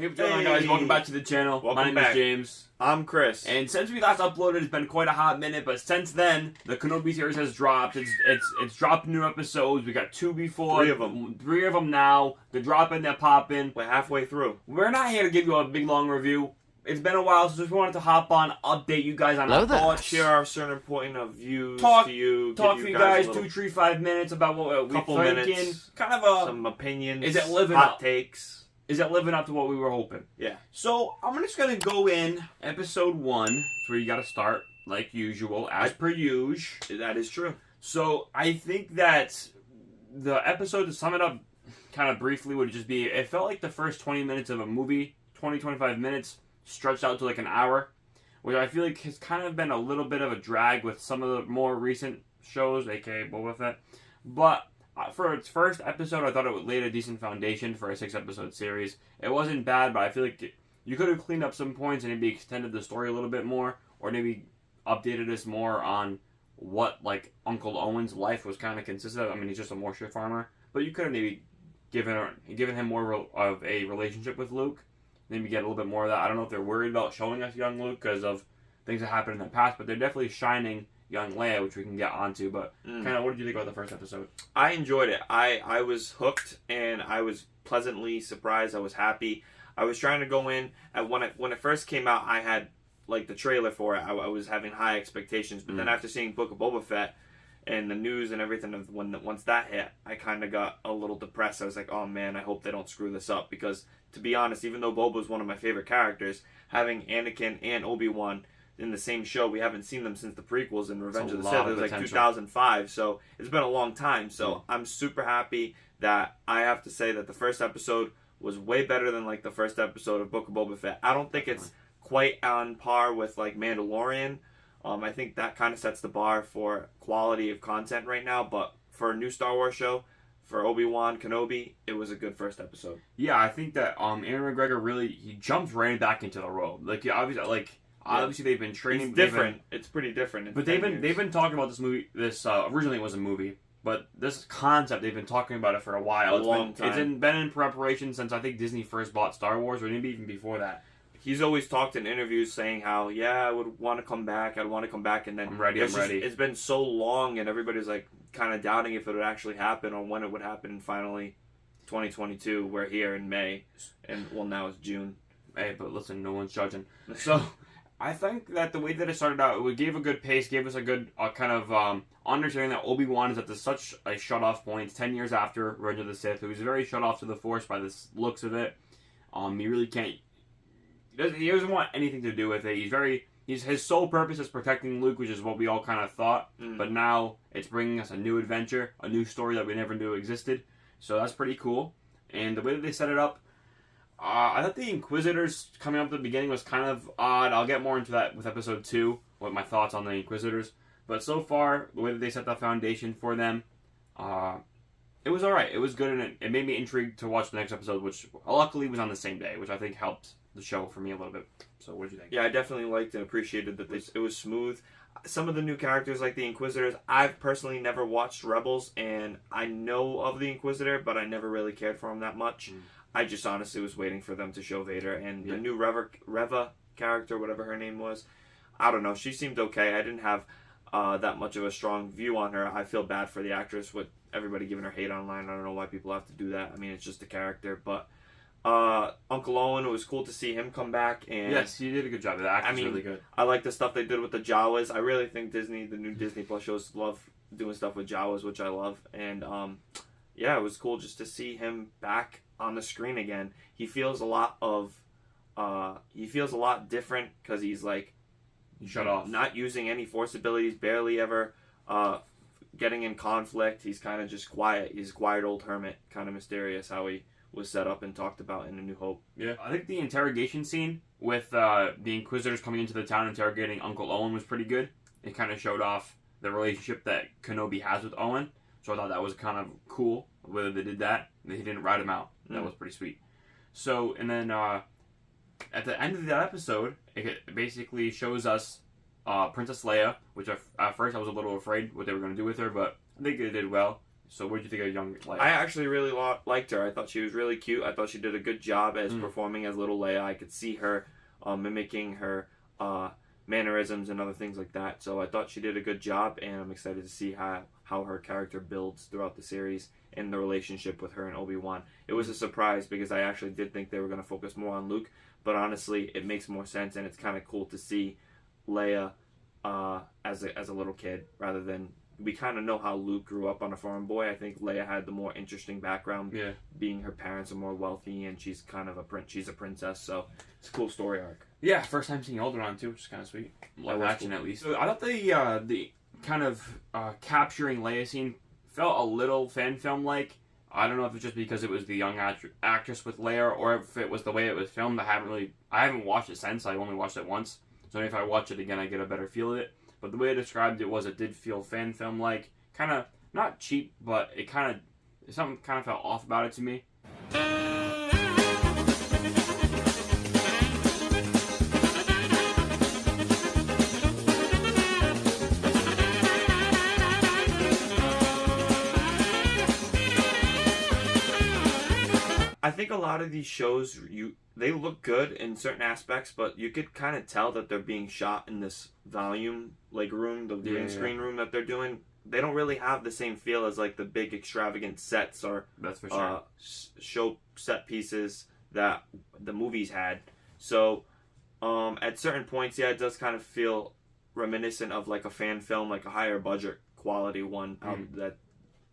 Hey, what's going on, guys? Welcome back to the channel. My name is James. I'm Chris. And since we last uploaded, it's been quite a hot minute. But since then, the Kenobi series has dropped. It's dropped new episodes. We got 2 before. 3 of them. 3 of them now. They're dropping. They're popping. We're halfway through. We're not here to give you a big long review. It's been a while since we wanted to hop on, update you guys on our thoughts, share our certain point of views talk to you, talk for you guys 2, 3, 5 minutes about what we're thinking. Minutes, kind of some opinions. Is it living hot up? Takes? Is it living up to what we were hoping? Yeah. So, I'm just going to go in episode 1. That's where you got to start, like usual, as per usual. That is true. So, I think that the episode, to sum it up kind of briefly, would just be, it felt like the first 20 minutes of a movie, 20-25 minutes, stretched out to like an hour, which I feel like has kind of been a little bit of a drag with some of the more recent shows, aka Boba Fett. But for its first episode, I thought it laid a decent foundation for a 6-episode series. It wasn't bad, but I feel like you could have cleaned up some points and maybe extended the story a little bit more, or maybe updated us more on what like Uncle Owen's life was kind of consistent of. I mean, he's just a moisture farmer, but you could have maybe given him more of a relationship with Luke. Maybe get a little bit more of that. I don't know if they're worried about showing us young Luke because of things that happened in the past, but they're definitely shining young Leia, which we can get onto. But kind of, what did you think about the first episode? I enjoyed it. I was hooked, and I was pleasantly surprised. I was happy. I was trying to go in, and when it first came out, I had like the trailer for it. I was having high expectations, but then after seeing Book of Boba Fett and the news and everything, once that hit, I kind of got a little depressed. I was like, oh man, I hope they don't screw this up, because to be honest, even though Boba was one of my favorite characters, having Anakin and Obi-Wan in the same show, we haven't seen them since the prequels in Revenge of the Sith. It was like 2005, so it's been a long time. So I'm super happy that I have to say that the first episode was way better than like the first episode of Book of Boba Fett. I don't think it's quite on par with like Mandalorian. I think that kind of sets the bar for quality of content right now, but for a new Star Wars show, for Obi Wan Kenobi, it was a good first episode. Yeah, I think that Aaron McGregor he jumped right back into the role. Like obviously they've been training. It's different. It's pretty different. But they've been talking about this movie. This originally was a movie, but this concept they've been talking about it for a while. It's long time. It's been in preparation since I think Disney first bought Star Wars, or maybe even before that. He's always talked in interviews saying how, yeah, I would want to come back. I'd want to come back, and then I'm ready. It's been so long, and everybody's like kind of doubting if it would actually happen or when it would happen. And finally, 2022, we're here in May, and well, now it's June. Hey, but listen, no one's judging. So I think that the way that it started out, it gave a good pace, gave us a good kind of understanding that Obi-Wan is at such a shut-off point. It's 10 years after Revenge of the Sith. He was very shut off to the Force by the looks of it. He really can't. He doesn't want anything to do with it. His sole purpose is protecting Luke, which is what we all kind of thought. But now it's bringing us a new adventure, a new story that we never knew existed. So that's pretty cool. And the way that they set it up, I thought the Inquisitors coming up at the beginning was kind of odd. I'll get more into that with episode 2, with my thoughts on the Inquisitors. But so far, the way that they set the foundation for them, it was alright. It was good, and it made me intrigued to watch the next episode, which luckily was on the same day, which I think helped the show for me a little bit. So what did you think? Yeah, I definitely liked and appreciated that it was smooth. Some of the new characters, like the Inquisitors, I've personally never watched Rebels, and I know of the Inquisitor, but I never really cared for him that much. I just honestly was waiting for them to show Vader, and the new Reva character, whatever her name was, I don't know, she seemed okay. I didn't have that much of a strong view on her. I feel bad for the actress with everybody giving her hate online. I don't know why people have to do that. I mean, it's just a character, but Uncle Owen, it was cool to see him come back, and yes, he did a good job. The acting's really good. I like the stuff they did with the Jawas. I really think the new Disney Plus shows love doing stuff with Jawas, which I love. And yeah, it was cool just to see him back on the screen again. He feels a lot different because he's like shut off, not using any Force abilities, barely ever getting in conflict. He's kind of just quiet. He's a quiet old hermit, kind of mysterious how he was set up and talked about in A New Hope. Yeah, I think the interrogation scene with the Inquisitors coming into the town interrogating Uncle Owen was pretty good. It kind of showed off the relationship that Kenobi has with Owen, so I thought that was kind of cool, whether they did that. He didn't rat him out. That was pretty sweet. So, and then at the end of that episode, it basically shows us Princess Leia, which at first I was a little afraid what they were going to do with her, but I think they did well. So what did you think of Young Leia? I actually really liked her. I thought she was really cute. I thought she did a good job as performing as little Leia. I could see her mimicking her mannerisms and other things like that. So I thought she did a good job, and I'm excited to see how her character builds throughout the series and the relationship with her and Obi-Wan. It was a surprise because I actually did think they were going to focus more on Luke, but honestly, it makes more sense, and it's kind of cool to see Leia as a little kid rather than... We kind of know how Luke grew up on a farm boy. I think Leia had the more interesting background, being her parents are more wealthy and she's kind of she's a princess, so it's a cool story arc. Yeah, first time seeing Alderaan too, which is kind of sweet. Live action cool. At least. So I thought the kind of capturing Leia scene felt a little fan film like. I don't know if it's just because it was the young actress with Leia, or if it was the way it was filmed. I haven't watched it since. I only watched it once, so if I watch it again, I get a better feel of it. But the way I described it was it did feel fan film like, kind of not cheap, but something kind of felt off about it to me. I think a lot of these shows, they look good in certain aspects, but you could kind of tell that they're being shot in this volume room, the green screen room that they're doing. They don't really have the same feel as like the big extravagant sets or that's for sure. Show set pieces that the movies had. So at certain points, it does kind of feel reminiscent of like a fan film, like a higher budget quality one. That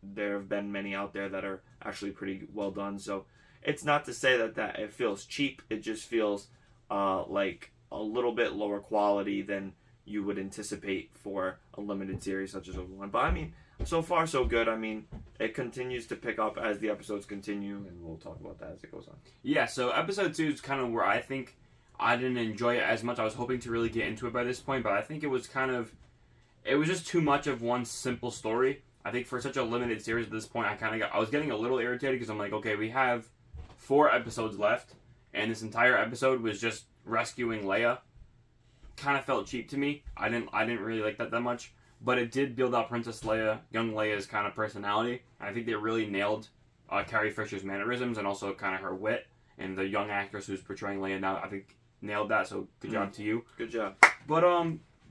there have been many out there that are actually pretty well done. So it's not to say that it feels cheap. It just feels like a little bit lower quality than you would anticipate for a limited series such as Obi-Wan. But I mean, so far so good. I mean, it continues to pick up as the episodes continue, and we'll talk about that as it goes on. Yeah, so episode 2 is kind of where I think I didn't enjoy it as much. I was hoping to really get into it by this point, but I think it was just too much of one simple story. I think for such a limited series at this point, I was getting a little irritated because I'm like, okay, we have 4 episodes left, and this entire episode was just rescuing Leia. Kind of felt cheap to me. I didn't really like that much, but it did build out Princess Leia, young Leia's kind of personality. I think they really nailed Carrie Fisher's mannerisms and also kind of her wit, and the young actress who's portraying Leia now, I think nailed that. So good job to you. Good job. But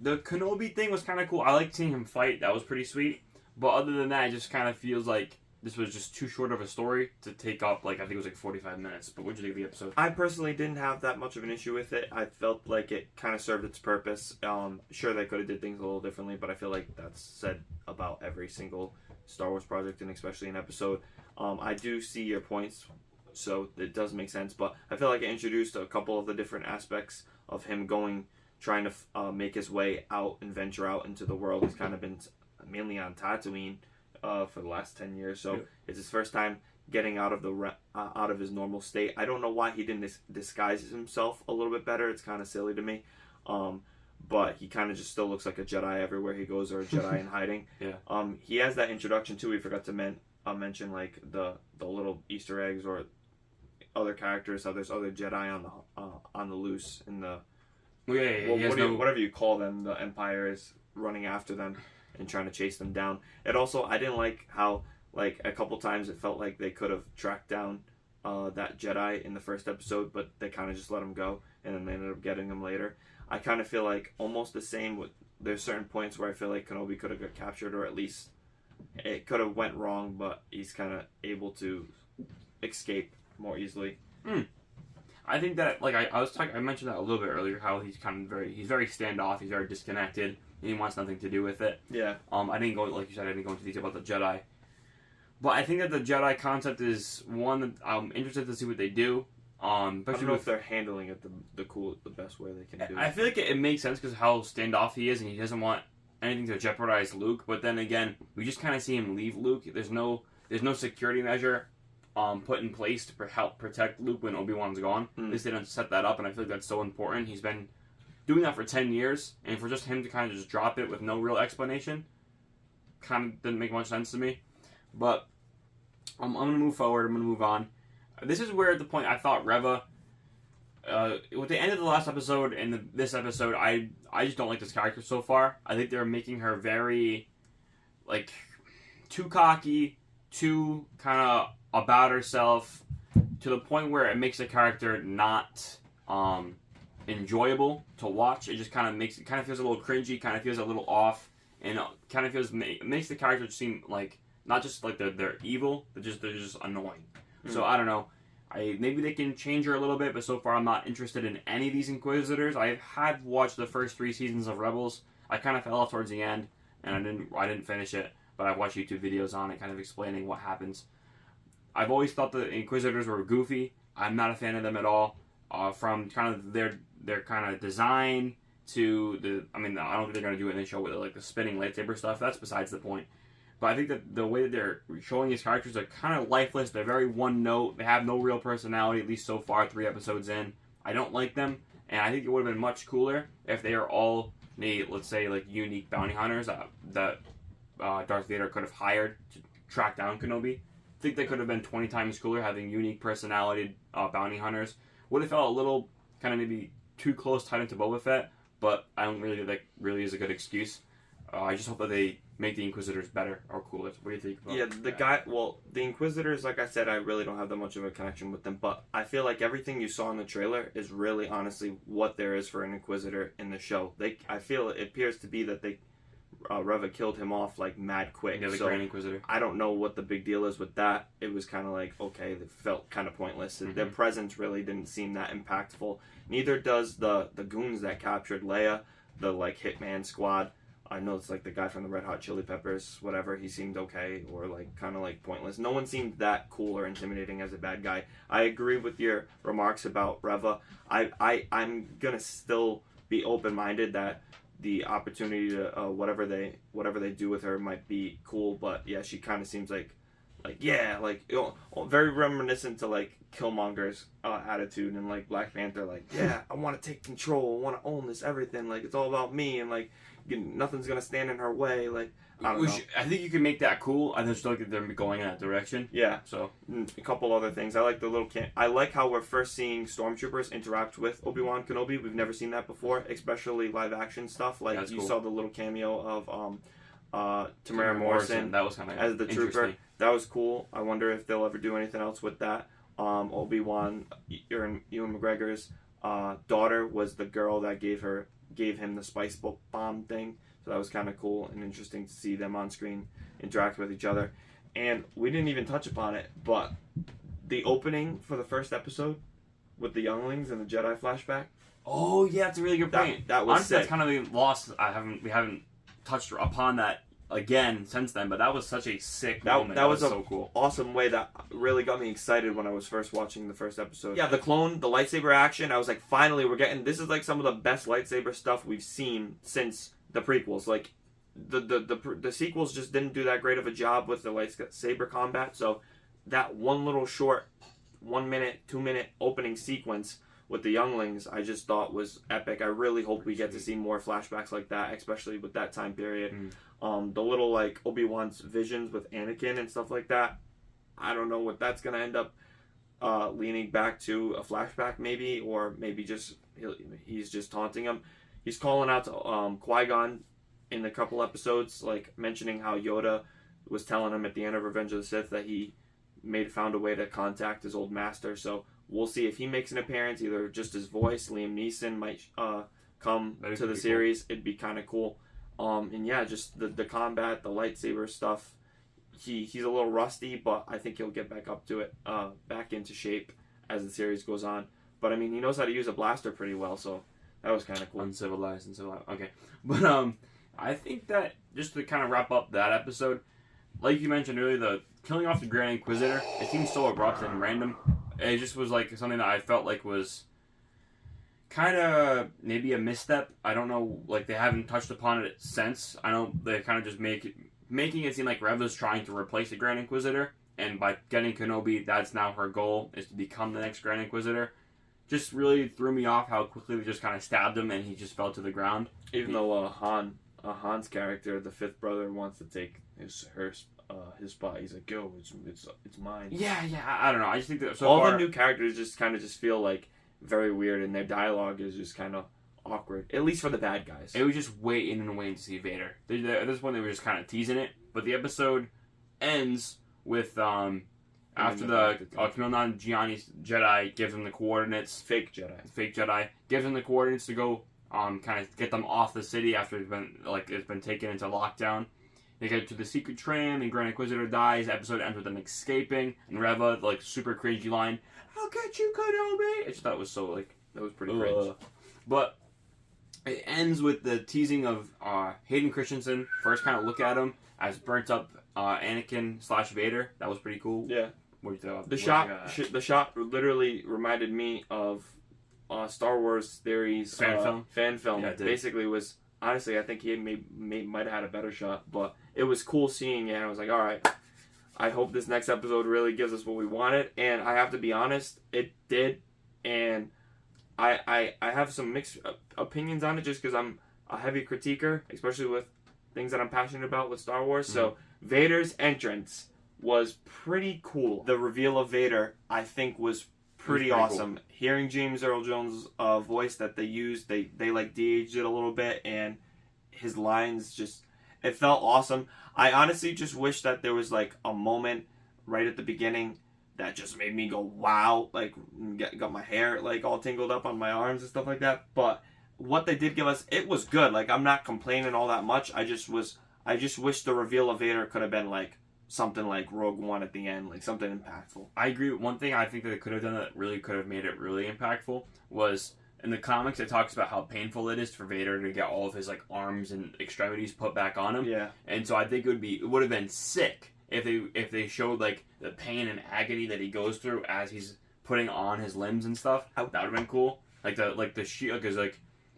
the Kenobi thing was kind of cool. I liked seeing him fight. That was pretty sweet. But other than that, it just kind of feels like this was just too short of a story to take up, I think it was 45 minutes. But what did you think of the episode? I personally didn't have that much of an issue with it. I felt like it kind of served its purpose. Sure, they could have did things a little differently, but I feel like that's said about every single Star Wars project, and especially an episode. I do see your points, so it does make sense, but I feel like it introduced a couple of the different aspects of him trying to make his way out and venture out into the world. He's kind of been mainly on Tatooine for the last 10 years, so it's his first time getting out of his normal state. I don't know why he didn't disguise himself a little bit better. It's kind of silly to me, but he kind of just still looks like a Jedi everywhere he goes, or a Jedi in hiding. He has that introduction too. We forgot to mention like the little Easter eggs or other characters. How there's other Jedi on the loose in the whatever you call them. The Empire is running after them and trying to chase them down. And also, I didn't like how, like, a couple times it felt like they could have tracked down that Jedi in the first episode, but they kind of just let him go, and then they ended up getting him later. I kind of feel like almost the same with, there's certain points where I feel like Kenobi could have got captured, or at least it could have went wrong, but he's kind of able to escape more easily. I think that, like, I mentioned that a little bit earlier, how he's he's very standoff, he's very disconnected, and he wants nothing to do with it. Yeah. I didn't go, like you said, I didn't go into detail about the Jedi. But I think that the Jedi concept is one that I'm interested to see what they do. I don't know if they're handling it the best way they can do it. I feel like it makes sense because how standoff he is, and he doesn't want anything to jeopardize Luke. But then again, we just kind of see him leave Luke. There's no security measure put in place to help protect Luke when Obi-Wan's gone. At least they don't set that up, and I feel like that's so important. He's been doing that for 10 years, and for just him to kind of just drop it with no real explanation kind of didn't make much sense to me. But I'm going to move forward. I'm going to move on. This is where, at the point, I thought Reva, with the end of the last episode and this episode, I just don't like this character so far. I think they're making her very, like, too cocky, too kind of about herself to the point where it makes the character not enjoyable to watch. It just kind of feels a little cringy, kind of feels a little off, and kind of makes the character seem like not just like they're evil, they're just annoying. So I don't know. Maybe they can change her a little bit, but so far I'm not interested in any of these Inquisitors. I had watched the first 3 seasons of Rebels. I kind of fell off towards the end, and I didn't finish it. But I've watched YouTube videos on it, kind of explaining what happens. I've always thought the Inquisitors were goofy. I'm not a fan of them at all. From kind of their kind of design to I don't think they're going to do it in the show with like the spinning lightsaber stuff. That's besides the point. But I think that the way that they're showing these characters are kind of lifeless. They're very one note. They have no real personality, at least so far, 3 episodes in. I don't like them, and I think it would have been much cooler if they are all, let's say, like unique bounty hunters that Darth Vader could have hired to track down Kenobi. I think they could have been 20 times cooler having unique personality bounty hunters. Would have felt a little kind of maybe too close tied into Boba Fett, but I don't really think that really is a good excuse. I just hope that they make the Inquisitors better or cooler. What do you think about the Inquisitors, like I said, I really don't have that much of a connection with them, but I feel like everything you saw in the trailer is really honestly what there is for an Inquisitor in the show. I feel it appears to be that Reva killed him off like mad quick. Yeah, the Grand Inquisitor. I don't know what the big deal is with that. It was kind of like, okay, it felt kind of pointless. Mm-hmm. Their presence really didn't seem that impactful. Neither does the goons that captured Leia, the like hitman squad. I know it's like the guy from the Red Hot Chili Peppers, whatever. He seemed okay or like kind of like pointless. No one seemed that cool or intimidating as a bad guy. I agree with your remarks about Reva. I'm gonna still be open-minded that the opportunity to whatever they do with her might be cool, but yeah, she kind of seems like very reminiscent to like Killmonger's attitude and like Black Panther, like yeah, I want to take control, I want to own this everything, like it's all about me, and like nothing's gonna stand in her way. Like I don't know. I think you can make that cool. I just don't think they're going in that direction. Yeah. So a couple other things. I like the little I like how we're first seeing stormtroopers interact with Obi Wan Kenobi. We've never seen that before, especially live action stuff. Like you saw the little cameo of Tamara Morrison. That was kind of as the trooper. That was cool. I wonder if they'll ever do anything else with that. Obi-Wan, Ewan McGregor's daughter was the girl that gave him the spice bomb thing. So that was kind of cool and interesting to see them on screen interact with each other. And we didn't even touch upon it, but the opening for the first episode with the younglings and the Jedi flashback. Oh yeah, that's a really good point. That was honestly, that's kind of been lost. We haven't touched upon that again since then, but that was such a sick moment. That was so cool. Awesome way that really got me excited when I was first watching the first episode. Yeah, the lightsaber action, I was like, finally we're getting, this is like some of the best lightsaber stuff we've seen since the prequels. Like the sequels just didn't do that great of a job with the lightsaber combat, so that one little short 1 minute, 2 minute opening sequence with the younglings, I just thought was epic. I really hope we get to see more flashbacks like that, especially with that time period. The little like Obi-Wan's visions with Anakin and stuff like that, I don't know what that's gonna end up leaning back to, a flashback maybe, or maybe just he's just taunting him. He's calling out to Qui-Gon in a couple episodes, like mentioning how Yoda was telling him at the end of Revenge of the Sith that he found a way to contact his old master. So we'll see if he makes an appearance, either just his voice. Liam Neeson might come to the series. Cool. It'd be kind of cool. And yeah, just the combat, the lightsaber stuff. He's a little rusty, but I think he'll get back up to it, back into shape as the series goes on. But I mean, he knows how to use a blaster pretty well, so that was kind of cool. Uncivilized. Okay, but I think that just to kind of wrap up that episode, like you mentioned earlier, the killing off the Grand Inquisitor, it seems so abrupt and random. It just was like something that I felt like was kind of maybe a misstep. I don't know, like they haven't touched upon it since. I know they kind of just making it seem like Reva's trying to replace the Grand Inquisitor, and by getting Kenobi, that's now her goal, is to become the next Grand Inquisitor. Just really threw me off how quickly they just kind of stabbed him and he just fell to the ground. Even though Han's character, the fifth brother, wants to take his spot. He's like, yo, it's mine. Yeah, I don't know. I just think that all the new characters just kind of just feel like very weird, and their dialogue is just kind of awkward. At least for the bad guys. It was just waiting to see Vader. At this point, they were just kind of teasing it. But the episode ends with after the Camille Nanjiani's Jedi gives him the coordinates. Fake Jedi Gives him the coordinates to go kind of get them off the city after it's been taken into lockdown. They get to the secret tram, and Grand Inquisitor dies. The episode ends with them escaping, and Reva, super cringy line, "I'll get you, Kenobi." I just thought it was so, that was pretty cringe. But it ends with the teasing of Hayden Christensen. First kind of look at him as burnt up Anakin / Vader. That was pretty cool. Yeah. What do you think? The shot literally reminded me of Star Wars Theory's fan film. Yeah, basically was... Honestly, I think he might have had a better shot, but it was cool seeing it, and I was like, all right, I hope this next episode really gives us what we wanted, and I have to be honest, it did, and I have some mixed opinions on it just because I'm a heavy critiquer, especially with things that I'm passionate about with Star Wars, so Vader's entrance was pretty cool. The reveal of Vader, I think, was pretty awesome. Cool. Hearing James Earl Jones' voice that they used, they de-aged it a little bit, and his lines just, it felt awesome. I honestly just wish that there was a moment right at the beginning that just made me go wow, got my hair all tingled up on my arms and stuff like that. But what they did give us, it was good. I'm not complaining all that much. I just wish the reveal of Vader could have been something like Rogue One at the end, something impactful. I agree. One thing I think that they could have done that really could have made it really impactful was in the comics it talks about how painful it is for Vader to get all of his arms and extremities put back on him. Yeah. And so I think it would have been sick if they showed the pain and agony that he goes through as he's putting on his limbs and stuff. That would have been cool. The shield, because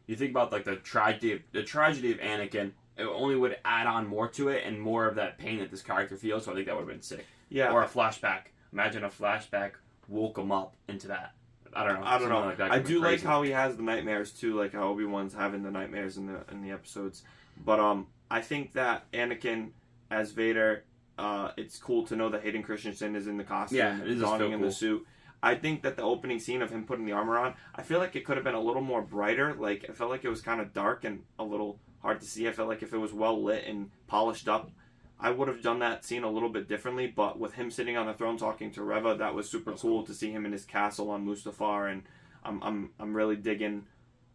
you think about the tragedy of Anakin. It only would add on more to it and more of that pain that this character feels. So I think that would have been sick. Yeah. Or a flashback. Imagine a flashback woke him up into that. I don't know. Like that I do like how he has the nightmares too, like how Obi-Wan's having the nightmares in the episodes. But I think that Anakin as Vader, it's cool to know that Hayden Christensen is in the costume, donning in the suit. I think that the opening scene of him putting the armor on, I feel like it could have been a little more brighter. It felt like it was kind of dark and a little hard to see. I felt like if it was well lit and polished up, I would have done that scene a little bit differently. But with him sitting on the throne talking to Reva, that was super cool to see him in his castle on Mustafar, and I'm really digging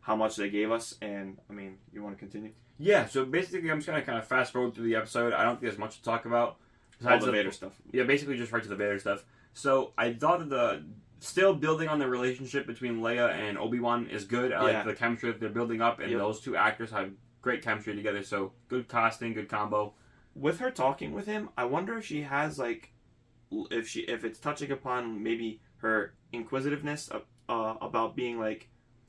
how much they gave us. And I mean, you want to continue? Yeah. So basically, I'm just gonna kind of fast forward through the episode. I don't think there's much to talk about besides all the Vader stuff. Yeah, basically just right to the Vader stuff. So I thought that still building on the relationship between Leia and Obi-Wan is good. I like the chemistry that they're building up, and those two actors have great chemistry together. So good casting, good combo. With her talking with him, I wonder if she has if it's touching upon maybe her inquisitiveness about being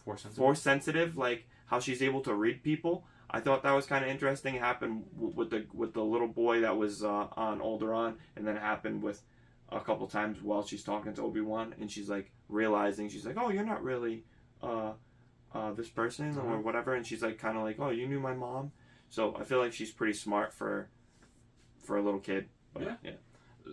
force sensitive, how she's able to read people. I thought that was kind of interesting. It happened with the little boy that was on Alderaan, and then it happened with a couple times while she's talking to Obi-Wan, and she's realizing, she's oh, you're not really this person or whatever, and she's kind of oh, you knew my mom. So I feel like she's pretty smart for a little kid. But, yeah.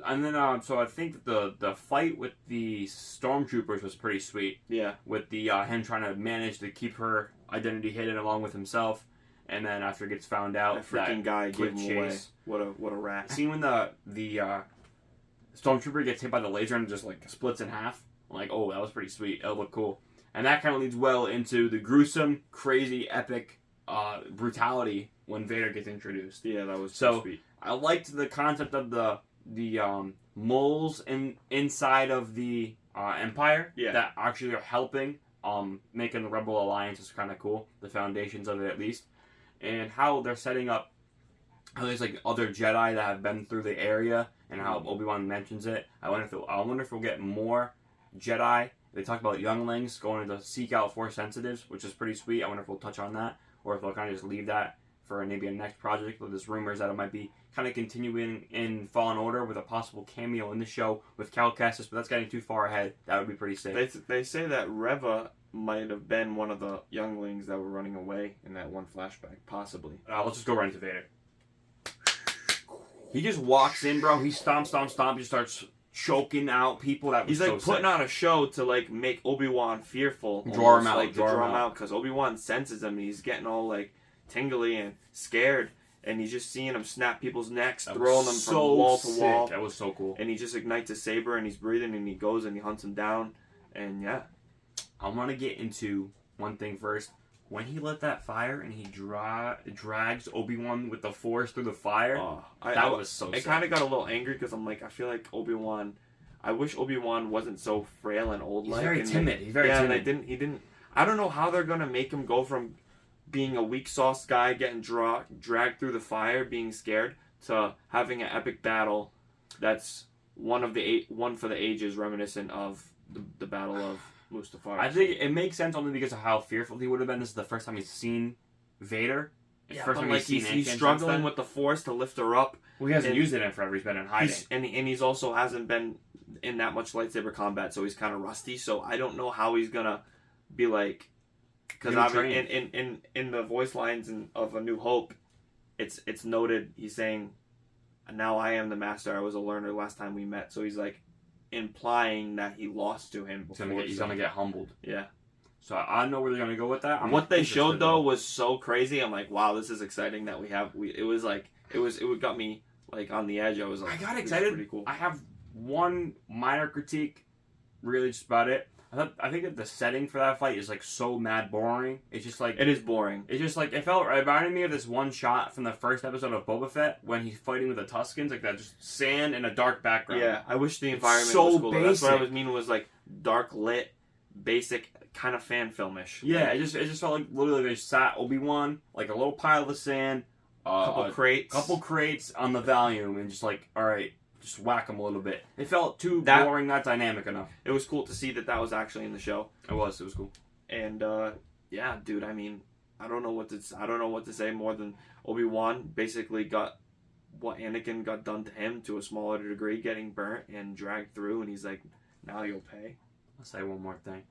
And then so I think the fight with the stormtroopers was pretty sweet. Yeah. With the him trying to manage to keep her identity hidden along with himself, and then after it gets found out, that freaking guy gave him away. What a rat. Seen when the stormtrooper gets hit by the laser and just splits in half. I'm oh, that was pretty sweet. That looked cool. And that kind of leads well into the gruesome, crazy, epic brutality when Vader gets introduced. Yeah, that was so sweet. I liked the concept of the moles inside of the Empire that actually are helping making the Rebel Alliance is kind of cool. The foundations of it, at least, and how they're setting up. How there's other Jedi that have been through the area, and how Obi-Wan mentions it. I wonder if we'll get more Jedi. They talk about younglings going to seek out Force sensitives, which is pretty sweet. I wonder if we'll touch on that, or if they'll kind of just leave that for maybe a next project. But there's rumors that it might be kind of continuing in Fallen Order with a possible cameo in the show with Cal Kestis, but that's getting too far ahead. That would be pretty sick. They say that Reva might have been one of the younglings that were running away in that one flashback, possibly. Let's just go right into Vader. He just walks in, bro. He stomp. He starts choking out people. That was He's putting on a show to make Obi-Wan fearful. Draw him out. Draw him out because Obi-Wan senses him. He's getting all tingly and scared. and he's just seeing him snap people's necks, That throwing them was from so wall to sick. wall. That was so cool. And he just ignites a saber, and he's breathing, and he goes and he hunts him down, and yeah. I want to get into one thing first. When he lit that fire and he drags Obi-Wan with the Force through the fire, that was so sick. I kind of got a little angry because I'm like, I feel like Obi-Wan. I wish Obi-Wan wasn't so frail and old. He's very timid. He's very timid. And he didn't. I don't know how they're gonna make him go from being a weak sauce guy getting dragged through the fire, being scared, to having an epic battle that's one for the ages, reminiscent of the Battle of Mustafar. I think it makes sense only because of how fearful he would have been. This is the first time he's seen Vader. Yeah, first but time like he's struggling with the Force to lift her up. Well, he hasn't used it in forever. He's been in hiding. And he's also hasn't been in that much lightsaber combat, so he's kind of rusty. So I don't know how he's gonna be like, because in the voice lines of A New Hope, it's noted he's saying, "Now I am the master. I was a learner last time we met." So he's like implying that he lost to him before. He's gonna get humbled. Yeah. So I don't know where they're gonna go with that. What they showed though was so crazy. I'm like, wow, this is exciting that it got me like on the edge. I was like, I got excited. Pretty cool. I have one minor critique, really just about it. I think that the setting for that fight is like so mad boring. It's just like it is boring. It's just like it reminded me of this one shot from the first episode of Boba Fett when he's fighting with the Tuskens, like that, just sand and a dark background. Yeah, I wish the environment so was cool. basic. That's what I was meaning was like dark lit, basic, kind of fan filmish. Yeah, it just felt like literally they sat Obi-Wan like a little pile of sand, couple crates on the volume, and just like, all right, just whack them a little bit. It felt too boring, not dynamic enough. It was cool to see that was actually in the show. It was cool. And yeah, dude, I mean, I don't know what to say more than Obi-Wan basically got what Anakin got done to him to a smaller degree, getting burnt and dragged through, and he's like, now you'll pay. I'll say one more thing.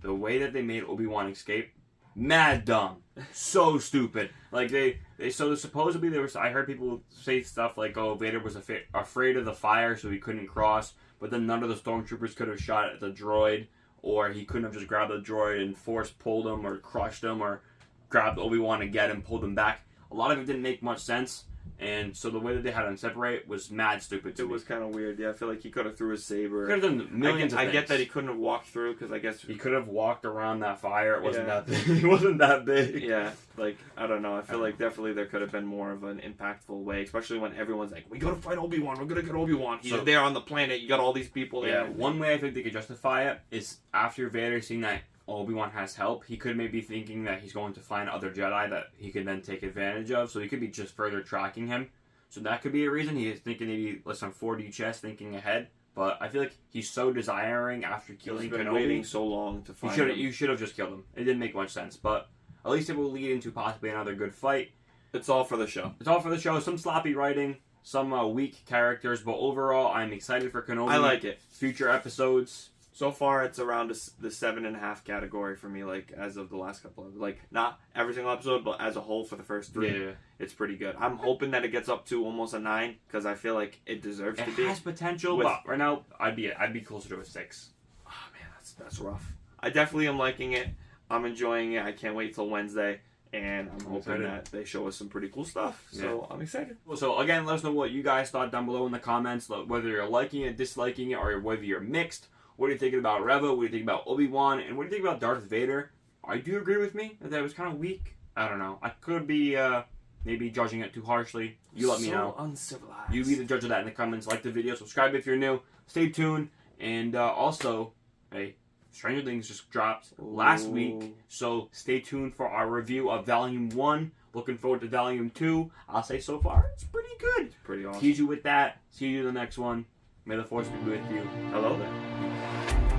The way that they made Obi-Wan escape, mad dumb, so stupid. Like supposedly I heard people say stuff like, "Oh, Vader was afraid of the fire, so he couldn't cross." But then none of the stormtroopers could have shot at the droid, or he couldn't have just grabbed the droid and force pulled him, or crushed him, or grabbed Obi-Wan again and pulled him back. A lot of it didn't make much sense. And so the way that they had him separate was mad stupid to me. It was kind of weird. Yeah, I feel like he could have threw his saber. Could have done millions of things. I get that he couldn't have walked through because I guess he could have walked around that fire. It wasn't that big. It wasn't that big. Yeah, like I don't know. I feel like definitely there could have been more of an impactful way, especially when everyone's like, "We gotta fight Obi-Wan. We're gonna get Obi-Wan. He's there on the planet. You got all these people there." Yeah, one way I think they could justify it is after Vader seeing that Obi-Wan has help, he could maybe thinking that he's going to find other Jedi that he could then take advantage of. So he could be just further tracking him. So that could be a reason. He is thinking maybe less on 4D chess, thinking ahead. But I feel like he's so desiring after killing Kenobi. Waiting so long to find him. You should have just killed him. It didn't make much sense. But at least it will lead into possibly another good fight. It's all for the show. It's all for the show. Some sloppy writing, some weak characters. But overall, I'm excited for Kenobi. I like it. Future episodes. So far, it's around the 7.5 category for me, like, as of the last couple of... Like, not every single episode, but as a whole for the first 3. Yeah. It's pretty good. I'm hoping that it gets up to almost a 9, because I feel like it deserves to be. It has potential, but right now, I'd be closer to a 6. Oh, man, that's rough. I definitely am liking it. I'm enjoying it. I can't wait till Wednesday, and I'm hoping that they show us some pretty cool stuff. So, I'm excited. Well, so, again, let us know what you guys thought down below in the comments, whether you're liking it, disliking it, or whether you're mixed. What are you thinking about Reva? What do you think about Obi-Wan? And what do you think about Darth Vader? I do agree with me that was kind of weak. I don't know. I could be maybe judging it too harshly. You let me know. Uncivilized. You be the judge of that in the comments. Like the video. Subscribe if you're new. Stay tuned. And also, hey, Stranger Things just dropped last week. So stay tuned for our review of Volume 1. Looking forward to Volume 2. I'll say so far, it's pretty good. It's pretty awesome. Tease you with that. See you in the next one. May the Force be with you. Hello there.